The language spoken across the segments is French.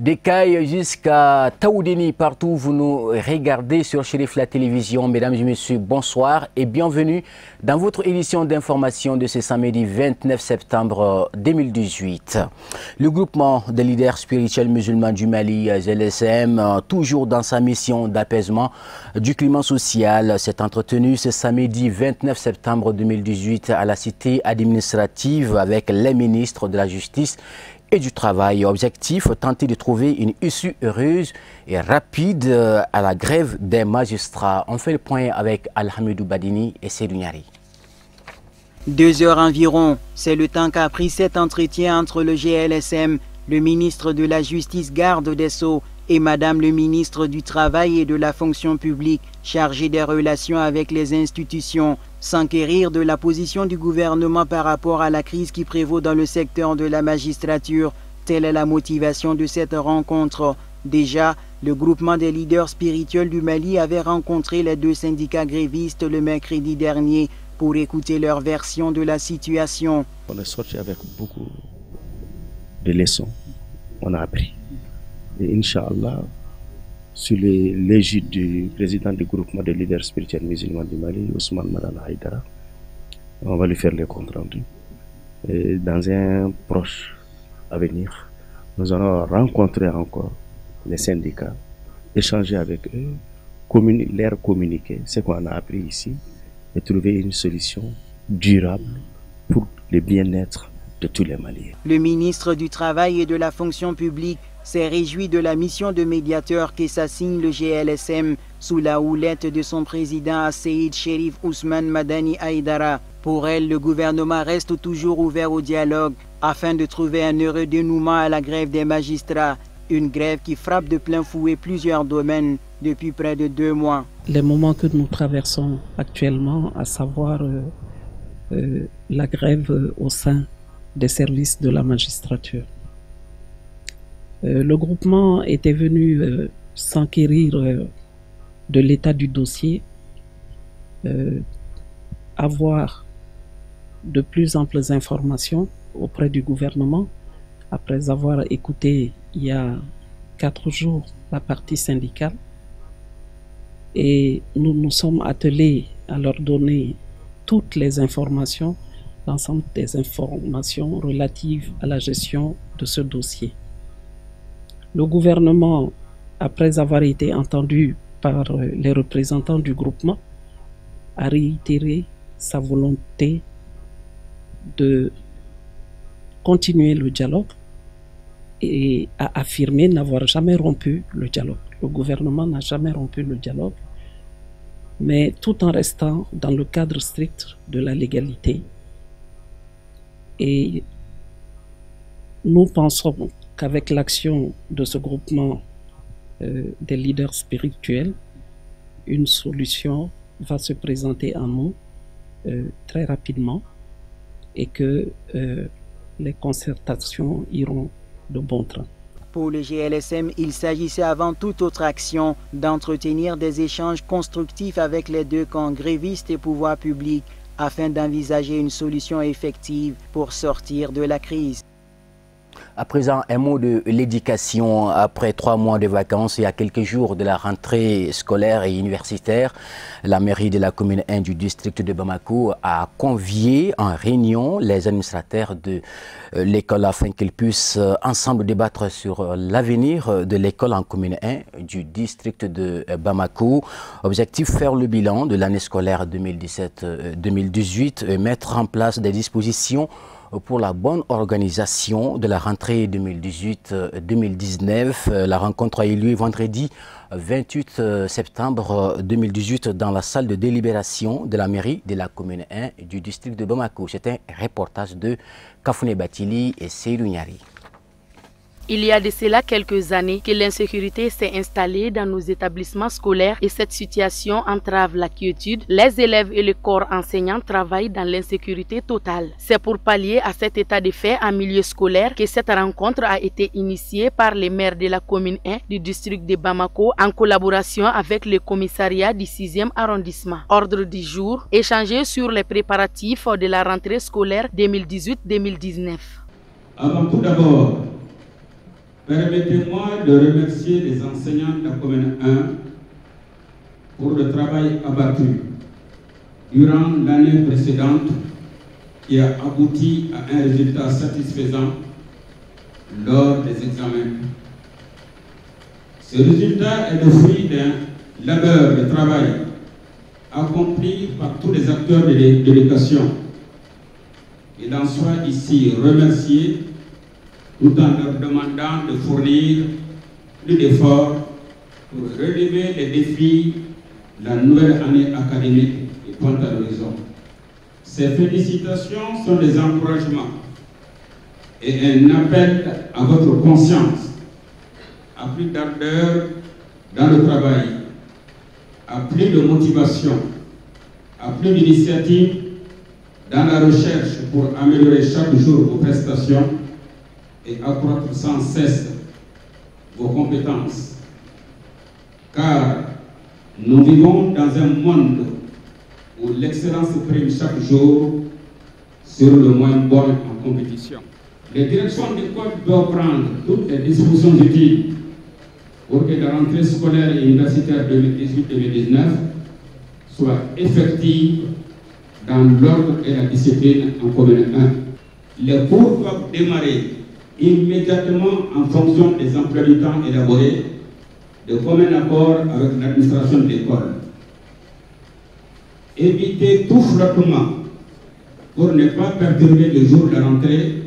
Des Cailles jusqu'à Taoudéni, partout vous nous regardez sur Chérif la télévision. Mesdames et messieurs, bonsoir et bienvenue dans votre édition d'information de ce samedi 29 septembre 2018. Le groupement des leaders spirituels musulmans du Mali, GLSM, toujours dans sa mission d'apaisement du climat social, s'est entretenu ce samedi 29 septembre 2018 à la cité administrative avec les ministres de la Justice et du Travail. Objectif, tenter de trouver une issue heureuse et rapide à la grève des magistrats. On fait le point avec Alhamidou Badini et Seydou Niari. 2 heures environ, c'est le temps qu'a pris cet entretien entre le GLSM, le ministre de la Justice, garde des Sceaux, et Madame le ministre du Travail et de la Fonction publique, chargé des relations avec les institutions, s'enquérir de la position du gouvernement par rapport à la crise qui prévaut dans le secteur de la magistrature. Telle est la motivation de cette rencontre. Déjà, le groupement des leaders spirituels du Mali avait rencontré les 2 syndicats grévistes le mercredi dernier pour écouter leur version de la situation. On est sorti avec beaucoup de leçons. On a appris. Et Inch'Allah, sous l'égide du président du groupement des leaders spirituels musulmans du Mali, Ousmane Madala Haïdara, on va lui faire les comptes rendus. Et dans un proche avenir, nous allons rencontrer encore les syndicats, échanger avec eux, leur communiquer ce qu'on a appris ici et trouver une solution durable pour le bien-être de tous les Maliens. Le ministre du Travail et de la Fonction publique s'est réjoui de la mission de médiateur que s'assigne le GLSM sous la houlette de son président Seyd Cherif Ousmane Madani Haïdara. Pour elle, le gouvernement reste toujours ouvert au dialogue afin de trouver un heureux dénouement à la grève des magistrats, une grève qui frappe de plein fouet plusieurs domaines depuis près de 2 mois. Les moments que nous traversons actuellement, à savoir la grève au sein des services de la magistrature. Le groupement était venu s'enquérir de l'état du dossier, avoir de plus amples informations auprès du gouvernement, après avoir écouté il y a 4 jours la partie syndicale. Et nous nous sommes attelés à leur donner toutes les informations, l'ensemble des informations relatives à la gestion de ce dossier. Le gouvernement, après avoir été entendu par les représentants du groupement, a réitéré sa volonté de continuer le dialogue et a affirmé n'avoir jamais rompu le dialogue. Le gouvernement n'a jamais rompu le dialogue, mais tout en restant dans le cadre strict de la légalité. Et nous pensons qu'avec l'action de ce groupement des leaders spirituels, une solution va se présenter à nous très rapidement et que les concertations iront de bon train. Pour le GLSM, il s'agissait avant toute autre action d'entretenir des échanges constructifs avec les 2 camps grévistes et pouvoirs publics afin d'envisager une solution effective pour sortir de la crise. À présent, un mot de l'éducation. Après 3 mois de vacances et à quelques jours de la rentrée scolaire et universitaire, la mairie de la commune 1 du district de Bamako a convié en réunion les administrateurs de l'école afin qu'ils puissent ensemble débattre sur l'avenir de l'école en commune 1 du district de Bamako. Objectif, faire le bilan de l'année scolaire 2017-2018 et mettre en place des dispositions pour la bonne organisation de la rentrée 2018-2019. La rencontre a eu lieu vendredi 28 septembre 2018 dans la salle de délibération de la mairie de la commune 1 du district de Bamako. C'est un reportage de Kafouné Batili et Seydou Niari. Il y a de cela quelques années que l'insécurité s'est installée dans nos établissements scolaires et cette situation entrave la quiétude. Les élèves et le corps enseignant travaillent dans l'insécurité totale. C'est pour pallier à cet état de fait en milieu scolaire que cette rencontre a été initiée par les maires de la commune 1 du district de Bamako en collaboration avec le commissariat du 6e arrondissement. Ordre du jour, échanger sur les préparatifs de la rentrée scolaire 2018-2019. Avant tout d'abord, Permettez-moi de remercier les enseignants de la commune 1 pour le travail abattu durant l'année précédente qui a abouti à un résultat satisfaisant lors des examens. Ce résultat est le fruit d'un labeur de travail accompli par tous les acteurs de l'éducation. Il en soit ici remercié tout en leur demandant de fournir plus d'efforts pour relever les défis de la nouvelle année académique qui pointe à l'horizon. Ces félicitations sont des encouragements et un appel à votre conscience, à plus d'ardeur dans le travail, à plus de motivation, à plus d'initiative dans la recherche pour améliorer chaque jour vos prestations et accroître sans cesse vos compétences. Car nous vivons dans un monde où l'excellence prime chaque jour sur le moins bon en compétition. Les directions d'école doivent prendre toutes les dispositions utiles pour que la rentrée scolaire et universitaire 2018-2019 soit effective dans l'ordre et la discipline en commune 1. Les cours doivent démarrer immédiatement en fonction des emplois du temps élaborés de commun accord avec l'administration de l'école. Évitez tout flottement pour ne pas perturber le jour de la rentrée.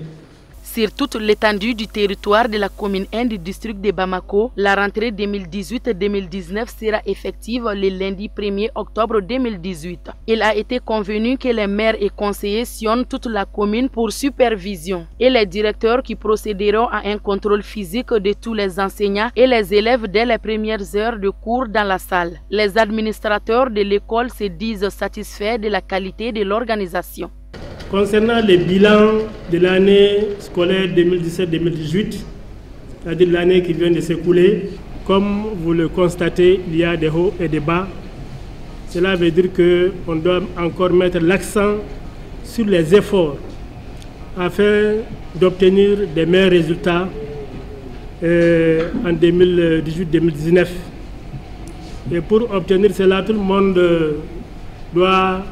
Sur toute l'étendue du territoire de la commune 1 du district de Bamako, la rentrée 2018-2019 sera effective le lundi 1er octobre 2018. Il a été convenu que les maires et conseillers sillonnent toute la commune pour supervision et les directeurs qui procéderont à un contrôle physique de tous les enseignants et les élèves dès les premières heures de cours dans la salle. Les administrateurs de l'école se disent satisfaits de la qualité de l'organisation. Concernant les bilans de l'année scolaire 2017-2018, c'est-à-dire l'année qui vient de s'écouler, comme vous le constatez, il y a des hauts et des bas. Cela veut dire qu'on doit encore mettre l'accent sur les efforts afin d'obtenir des meilleurs résultats en 2018-2019. Et pour obtenir cela, tout le monde doit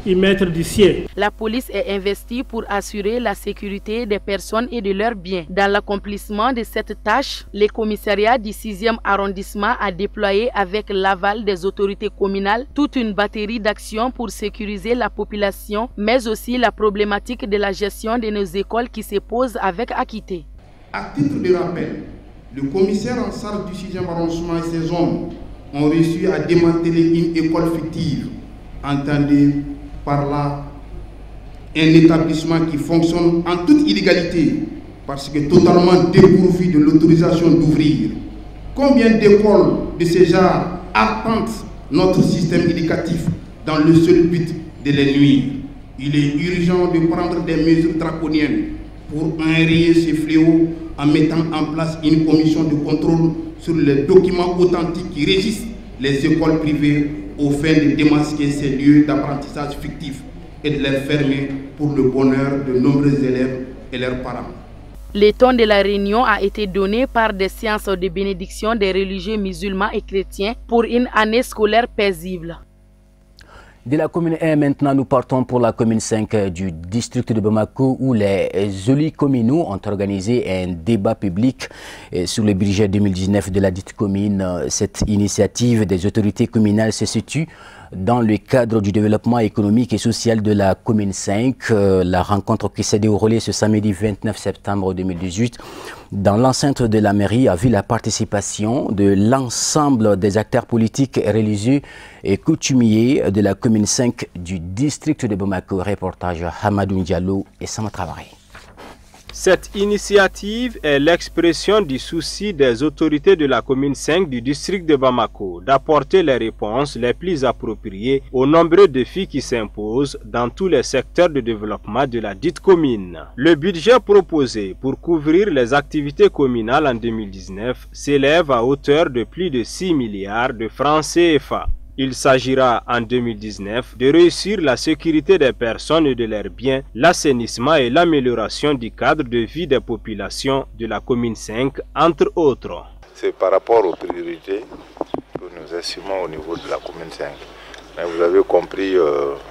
y mettre du sien. La police est investie pour assurer la sécurité des personnes et de leurs biens. Dans l'accomplissement de cette tâche, le commissariat du 6e arrondissement a déployé avec l'aval des autorités communales toute une batterie d'actions pour sécuriser la population, mais aussi la problématique de la gestion de nos écoles qui se pose avec acuité. À titre de rappel, le commissaire en charge du 6e arrondissement et ses hommes ont réussi à démanteler une école fictive, entendez par là un établissement qui fonctionne en toute illégalité parce que totalement dépourvu de l'autorisation d'ouvrir. Combien d'écoles de ce genre arpentent notre système éducatif dans le seul but de les nuire? Il est urgent de prendre des mesures draconiennes pour enrayer ces fléaux en mettant en place une commission de contrôle sur les documents authentiques qui régissent les écoles privées au fin de démasquer ces lieux d'apprentissage fictifs et de les fermer pour le bonheur de nombreux élèves et leurs parents. Le ton de la réunion a été donné par des séances de bénédiction des religieux musulmans et chrétiens pour une année scolaire paisible. De la commune 1, maintenant, nous partons pour la commune 5 du district de Bamako où les élus communaux ont organisé un débat public sur le budget 2019 de la dite commune. Cette initiative des autorités communales se situe dans le cadre du développement économique et social de la commune 5. La rencontre qui s'est déroulée ce samedi 29 septembre 2018 dans l'enceinte de la mairie a vu la participation de l'ensemble des acteurs politiques, religieux et coutumiers de la commune 5 du district de Bamako. Reportage Hamadou Diallo et Sama Traoré. Cette initiative est l'expression du souci des autorités de la commune 5 du district de Bamako d'apporter les réponses les plus appropriées aux nombreux défis qui s'imposent dans tous les secteurs de développement de la dite commune. Le budget proposé pour couvrir les activités communales en 2019 s'élève à hauteur de plus de 6 milliards de francs CFA. Il s'agira en 2019 de réussir la sécurité des personnes et de leurs biens, l'assainissement et l'amélioration du cadre de vie des populations de la commune 5, entre autres. C'est par rapport aux priorités que nous estimons au niveau de la commune 5. Mais vous avez compris,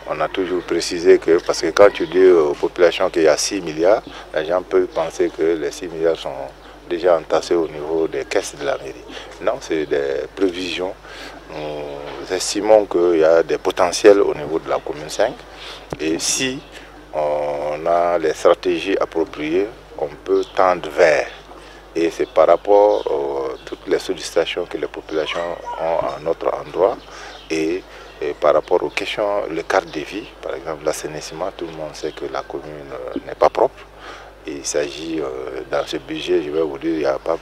on a toujours précisé que, parce que quand tu dis aux populations qu'il y a 6 milliards, les gens peuvent penser que les 6 milliards sont déjà entassés au niveau des caisses de la mairie. Non, c'est des prévisions. Nous estimons qu'il y a des potentiels au niveau de la commune 5. Et si on a les stratégies appropriées, on peut tendre vers. Et c'est par rapport à toutes les sollicitations que les populations ont à notre endroit et par rapport aux questions, le cadre de vie, par exemple l'assainissement, tout le monde sait que la commune n'est pas propre. Et il s'agit, dans ce budget, je vais vous dire, il n'y a pas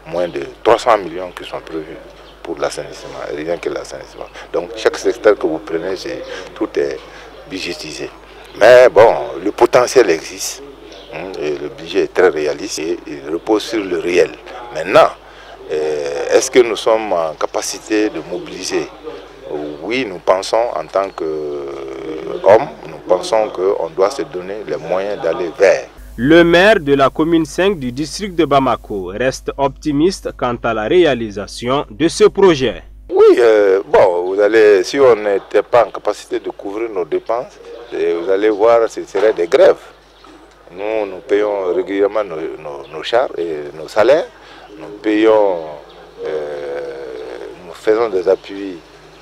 moins de 300 millions qui sont prévus pour l'assainissement, rien que l'assainissement. Donc chaque secteur que vous prenez, tout est budgétisé. Mais bon, le potentiel existe. Et le budget est très réaliste et il repose sur le réel. Maintenant, est-ce que nous sommes en capacité de mobiliser? Oui, nous pensons en tant qu'hommes, nous pensons qu'on doit se donner les moyens d'aller vers. Le maire de la commune 5 du district de Bamako reste optimiste quant à la réalisation de ce projet. Oui, bon, vous allez, si on n'était pas en capacité de couvrir nos dépenses, vous allez voir, ce serait des grèves. Nous payons régulièrement nos charges et nos salaires. Nous payons, nous faisons des appuis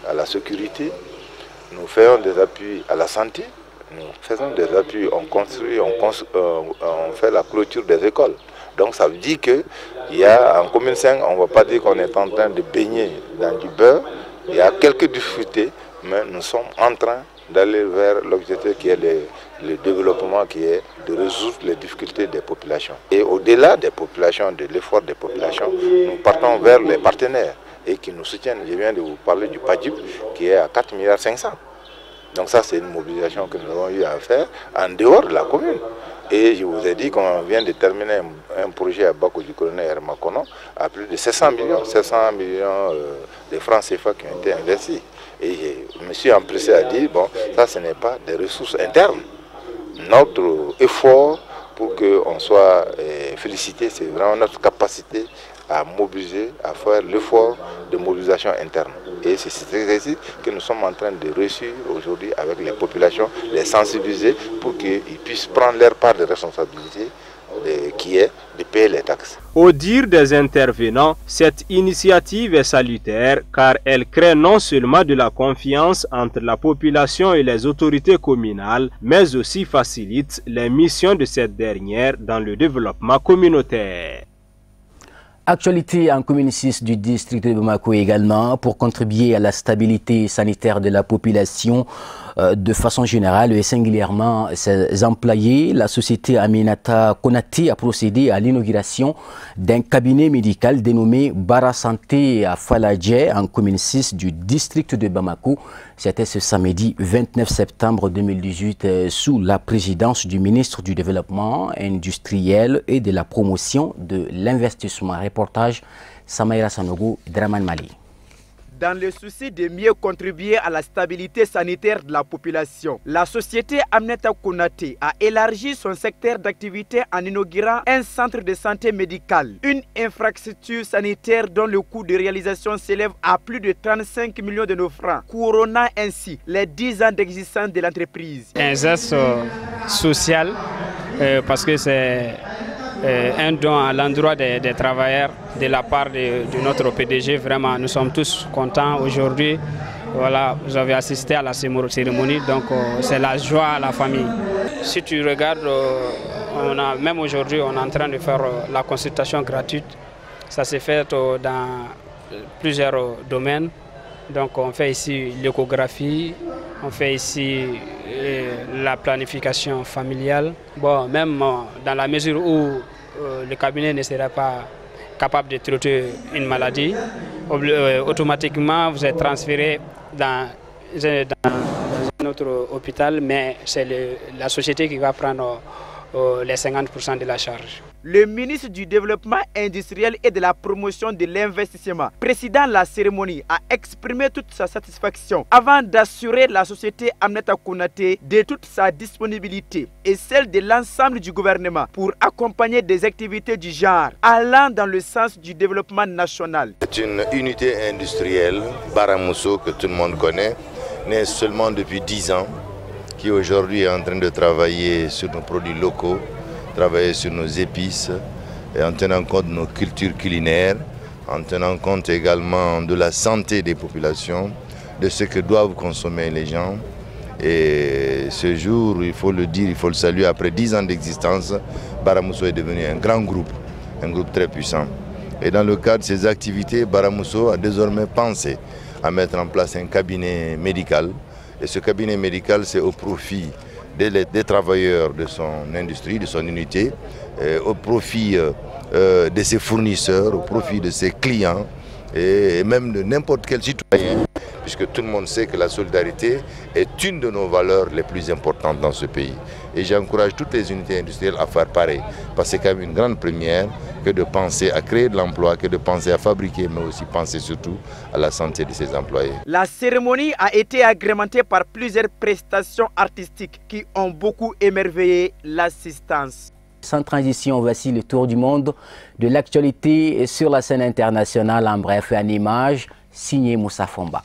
à la sécurité, nous faisons des appuis à la santé, nous faisons des appuis, on construit, on fait la clôture des écoles. Donc ça veut dire qu'il y a en commune 5, on ne va pas dire qu'on est en train de baigner dans du beurre. Il y a quelques difficultés, mais nous sommes en train d'aller vers l'objectif qui est le développement, qui est de résoudre les difficultés des populations. Et au-delà des populations, de l'effort des populations, nous partons vers les partenaires et qui nous soutiennent. Je viens de vous parler du PADJIP qui est à 4,5 milliards. Donc ça, c'est une mobilisation que nous avons eu à faire en dehors de la commune. Et je vous ai dit qu'on vient de terminer un projet à Bako du colonel Hermakono à plus de 700 millions de francs CFA qui ont été investis. Et je me suis empressé à dire, bon, ça ce n'est pas des ressources internes. Notre effort pour qu'on soit félicité, c'est vraiment notre capacité à mobiliser, à faire l'effort de mobilisation interne. Et c'est cet exercice que nous sommes en train de réussir aujourd'hui avec les populations, les sensibiliser pour qu'ils puissent prendre leur part de responsabilité qui est de payer les taxes. Au dire des intervenants, cette initiative est salutaire car elle crée non seulement de la confiance entre la population et les autorités communales, mais aussi facilite les missions de cette dernière dans le développement communautaire. Actualité en commune 6 du district de Bamako également, pour contribuer à la stabilité sanitaire de la population de façon générale et singulièrement ses employés, la société Aminata Konaté a procédé à l'inauguration d'un cabinet médical dénommé Bara Santé à Faladje en commune 6 du district de Bamako. C'était ce samedi 29 septembre 2018 sous la présidence du ministre du Développement industriel et de la promotion de l'investissement. Reportage Samaïra Sanogo, Draman Mali. Dans le souci de mieux contribuer à la stabilité sanitaire de la population, la société Aminata Konaté a élargi son secteur d'activité en inaugurant un centre de santé médicale, une infrastructure sanitaire dont le coût de réalisation s'élève à plus de 35 millions de nos francs, couronnant ainsi les 10 ans d'existence de l'entreprise. Un geste social parce que c'est un don à l'endroit des travailleurs de la part de notre PDG. Vraiment, nous sommes tous contents aujourd'hui. Voilà, vous avez assisté à la cérémonie, donc c'est la joie à la famille. Si tu regardes, même aujourd'hui, on est en train de faire la consultation gratuite. Ça s'est fait dans plusieurs domaines. Donc on fait ici l'échographie, on fait ici la planification familiale. Bon, même dans la mesure où le cabinet ne serait pas capable de traiter une maladie, automatiquement vous êtes transféré dans un autre hôpital, mais c'est la société qui va prendre les 50% de la charge. Le ministre du Développement industriel et de la promotion de l'investissement, président de la cérémonie, a exprimé toute sa satisfaction avant d'assurer la société Aminata Konaté de toute sa disponibilité et celle de l'ensemble du gouvernement pour accompagner des activités du genre allant dans le sens du développement national. C'est une unité industrielle, Baramousso, que tout le monde connaît, née seulement depuis 10 ans, qui aujourd'hui est en train de travailler sur nos produits locaux, travailler sur nos épices, et en tenant compte de nos cultures culinaires, en tenant compte également de la santé des populations, de ce que doivent consommer les gens. Et ce jour, il faut le dire, il faut le saluer, après 10 ans d'existence, Baramousso est devenu un grand groupe, un groupe très puissant. Et dans le cadre de ces activités, Baramousso a désormais pensé à mettre en place un cabinet médical. Et ce cabinet médical, c'est au profit des travailleurs de son industrie, de son unité, au profit de ses fournisseurs, au profit de ses clients et même de n'importe quel citoyen, puisque tout le monde sait que la solidarité est une de nos valeurs les plus importantes dans ce pays. Et j'encourage toutes les unités industrielles à faire pareil, parce que c'est quand même une grande première que de penser à créer de l'emploi, que de penser à fabriquer, mais aussi penser surtout à la santé de ses employés. La cérémonie a été agrémentée par plusieurs prestations artistiques qui ont beaucoup émerveillé l'assistance. Sans transition, voici le tour du monde de l'actualité sur la scène internationale, en bref et en images, signé Moussa Fomba.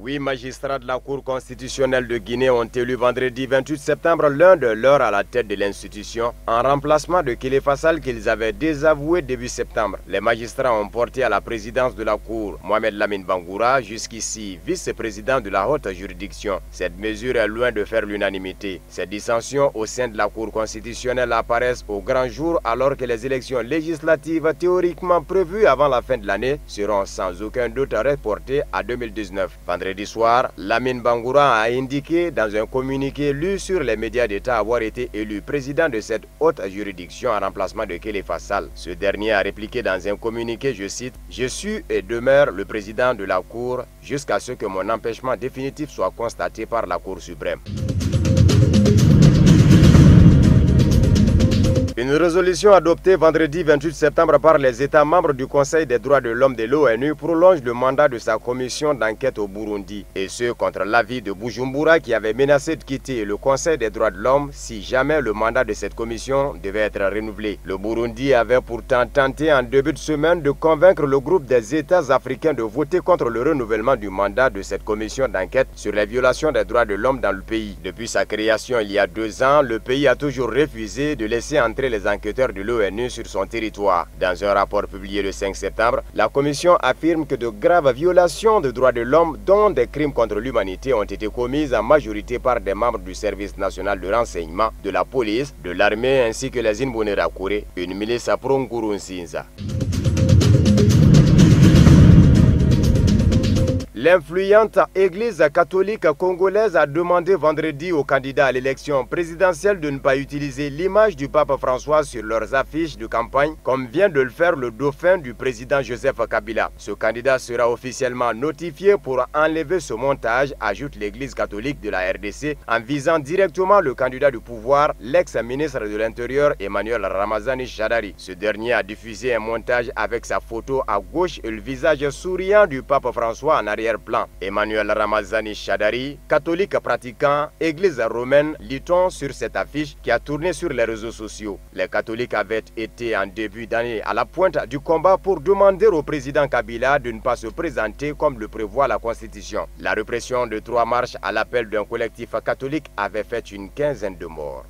8 magistrats de la Cour constitutionnelle de Guinée ont élu vendredi 28 septembre l'un de leurs à la tête de l'institution, en remplacement de Kéléfa Sall qu'ils avaient désavoué début septembre. Les magistrats ont porté à la présidence de la Cour Mohamed Lamine Bangoura, jusqu'ici vice-président de la haute juridiction. Cette mesure est loin de faire l'unanimité. Ces dissensions au sein de la Cour constitutionnelle apparaissent au grand jour alors que les élections législatives théoriquement prévues avant la fin de l'année seront sans aucun doute reportées à 2019. Vendredi soir, Lamine Bangoura a indiqué dans un communiqué lu sur les médias d'État avoir été élu président de cette haute juridiction en remplacement de Kéléfa Sall. Ce dernier a répliqué dans un communiqué, je cite, « Je suis et demeure le président de la Cour jusqu'à ce que mon empêchement définitif soit constaté par la Cour suprême. » Une résolution adoptée vendredi 28 septembre par les États membres du Conseil des droits de l'homme de l'ONU prolonge le mandat de sa commission d'enquête au Burundi, et ce contre l'avis de Bujumbura qui avait menacé de quitter le Conseil des droits de l'homme si jamais le mandat de cette commission devait être renouvelé. Le Burundi avait pourtant tenté en début de semaine de convaincre le groupe des États africains de voter contre le renouvellement du mandat de cette commission d'enquête sur les violations des droits de l'homme dans le pays. Depuis sa création il y a 2 ans, le pays a toujours refusé de laisser entrer les enquêteurs de l'ONU sur son territoire. Dans un rapport publié le 5 septembre, la commission affirme que de graves violations de droits de l'homme, dont des crimes contre l'humanité, ont été commises en majorité par des membres du service national de renseignement, de la police, de l'armée ainsi que les Imbonerakure, une milice à Prongurunzinza. L'influente Église catholique congolaise a demandé vendredi aux candidats à l'élection présidentielle de ne pas utiliser l'image du pape François sur leurs affiches de campagne, comme vient de le faire le dauphin du président Joseph Kabila. Ce candidat sera officiellement notifié pour enlever ce montage, ajoute l'Église catholique de la RDC, en visant directement le candidat du pouvoir, l'ex-ministre de l'Intérieur Emmanuel Ramazani Shadari. Ce dernier a diffusé un montage avec sa photo à gauche et le visage souriant du pape François en arrière plan. Emmanuel Ramazani Shadari, catholique pratiquant, église romaine, lit-on sur cette affiche qui a tourné sur les réseaux sociaux. Les catholiques avaient été en début d'année à la pointe du combat pour demander au président Kabila de ne pas se présenter comme le prévoit la Constitution. La répression de 3 marches à l'appel d'un collectif catholique avait fait une 15aine de morts.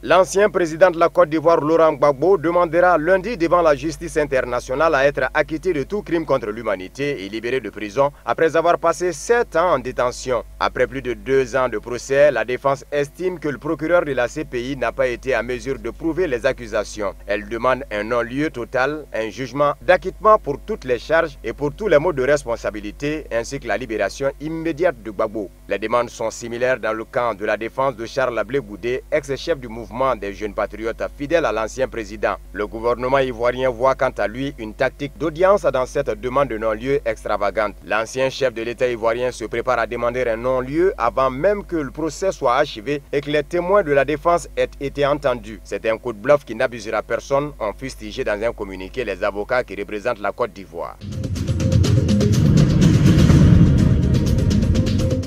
L'ancien président de la Côte d'Ivoire, Laurent Gbagbo, demandera lundi devant la justice internationale à être acquitté de tout crime contre l'humanité et libéré de prison après avoir passé 7 ans en détention. Après plus de 2 ans de procès, la défense estime que le procureur de la CPI n'a pas été en mesure de prouver les accusations. Elle demande un non-lieu total, un jugement d'acquittement pour toutes les charges et pour tous les modes de responsabilité, ainsi que la libération immédiate de Gbagbo. Les demandes sont similaires dans le camp de la défense de Charles Blé Goudé, ex-chef du mouvement mouvement des jeunes patriotes fidèles à l'ancien président. Le gouvernement ivoirien voit quant à lui une tactique d'audience dans cette demande de non-lieu extravagante. L'ancien chef de l'État ivoirien se prépare à demander un non-lieu avant même que le procès soit achevé et que les témoins de la défense aient été entendus. C'est un coup de bluff qui n'abusera personne, ont fustigé dans un communiqué les avocats qui représentent la Côte d'Ivoire.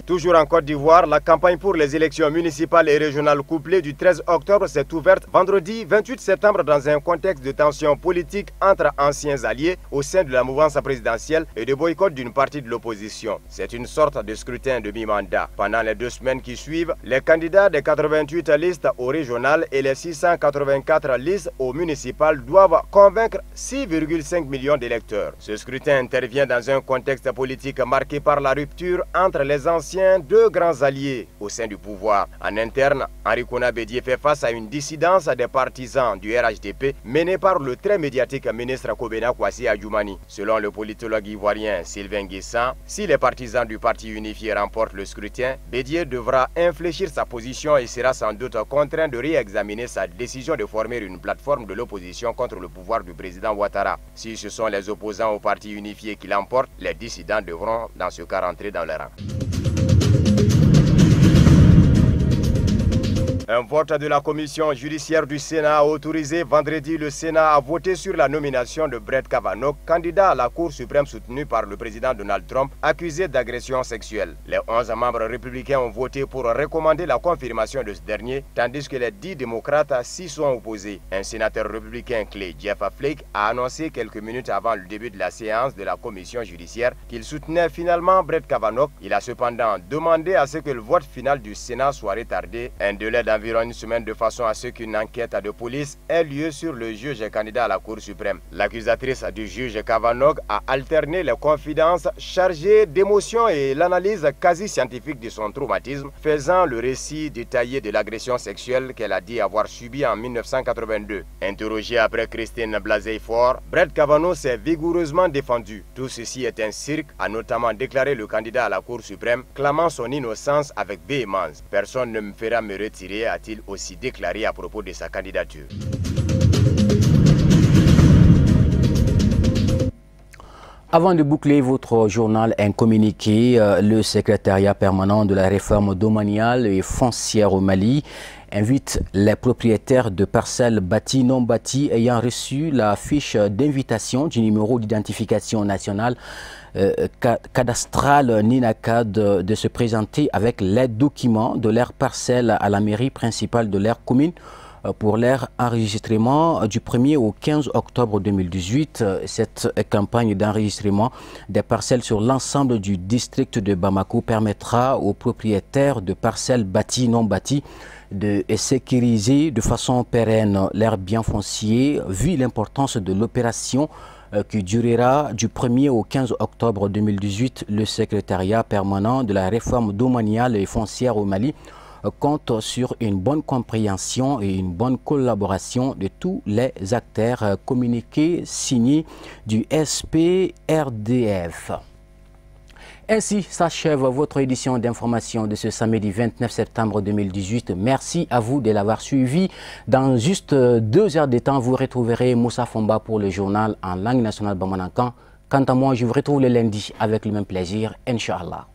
Toujours en Côte d'Ivoire, la campagne pour les élections municipales et régionales couplées du 13 octobre s'est ouverte vendredi 28 septembre dans un contexte de tension politique entre anciens alliés au sein de la mouvance présidentielle et de boycott d'une partie de l'opposition. C'est une sorte de scrutin de mi-mandat. Pendant les 2 semaines qui suivent, les candidats des 88 listes au régional et les 684 listes au municipal doivent convaincre 6,5 millions d'électeurs. Ce scrutin intervient dans un contexte politique marqué par la rupture entre les anciens 2 grands alliés au sein du pouvoir. En interne, Henri Konan Bédié fait face à une dissidence des partisans du RHDP menée par le très médiatique ministre Kobena Kwasi Adjoumani. Selon le politologue ivoirien Sylvain Guessan, si les partisans du parti unifié remportent le scrutin, Bédié devra infléchir sa position et sera sans doute contraint de réexaminer sa décision de former une plateforme de l'opposition contre le pouvoir du président Ouattara. Si ce sont les opposants au parti unifié qui l'emportent, les dissidents devront dans ce cas rentrer dans les rangs. Un vote de la commission judiciaire du Sénat a autorisé vendredi le Sénat à voter sur la nomination de Brett Kavanaugh, candidat à la Cour suprême soutenu par le président Donald Trump, accusé d'agression sexuelle. Les 11 membres républicains ont voté pour recommander la confirmation de ce dernier, tandis que les 10 démocrates s'y sont opposés. Un sénateur républicain clé, Jeff Flake, a annoncé quelques minutes avant le début de la séance de la commission judiciaire qu'il soutenait finalement Brett Kavanaugh. Il a cependant demandé à ce que le vote final du Sénat soit retardé, un délai d'environ une semaine de façon à ce qu'une enquête de police ait lieu sur le juge candidat à la Cour suprême. L'accusatrice du juge Kavanaugh a alterné les confidences chargées d'émotions et l'analyse quasi scientifique de son traumatisme, faisant le récit détaillé de l'agression sexuelle qu'elle a dit avoir subie en 1982. Interrogé après Christine Blasey-Ford, Brett Kavanaugh s'est vigoureusement défendu. Tout ceci est un cirque, a notamment déclaré le candidat à la Cour suprême, clamant son innocence avec véhémence. Personne ne me fera me retirer, a-t-il aussi déclaré à propos de sa candidature. Avant de boucler votre journal, un communiqué, le secrétariat permanent de la réforme domaniale et foncière au Mali invite les propriétaires de parcelles bâties non bâties ayant reçu la fiche d'invitation du numéro d'identification nationale cadastral NINACAD de se présenter avec les documents de leur parcelle à la mairie principale de leur commune pour leur enregistrement du 1er au 15 octobre 2018. Cette campagne d'enregistrement des parcelles sur l'ensemble du district de Bamako permettra aux propriétaires de parcelles bâties non bâties de sécuriser de façon pérenne leurs biens fonciers, vu l'importance de l'opération qui durera du 1er au 15 octobre 2018. Le secrétariat permanent de la réforme domaniale et foncière au Mali compte sur une bonne compréhension et une bonne collaboration de tous les acteurs. Communiqué signé du SPRDF. Ainsi s'achève votre édition d'information de ce samedi 29 septembre 2018. Merci à vous de l'avoir suivi. Dans juste 2 heures de temps, vous retrouverez Moussa Fomba pour le journal en langue nationale Bamanankan. Quant à moi, je vous retrouve le lundi avec le même plaisir, Inch'Allah.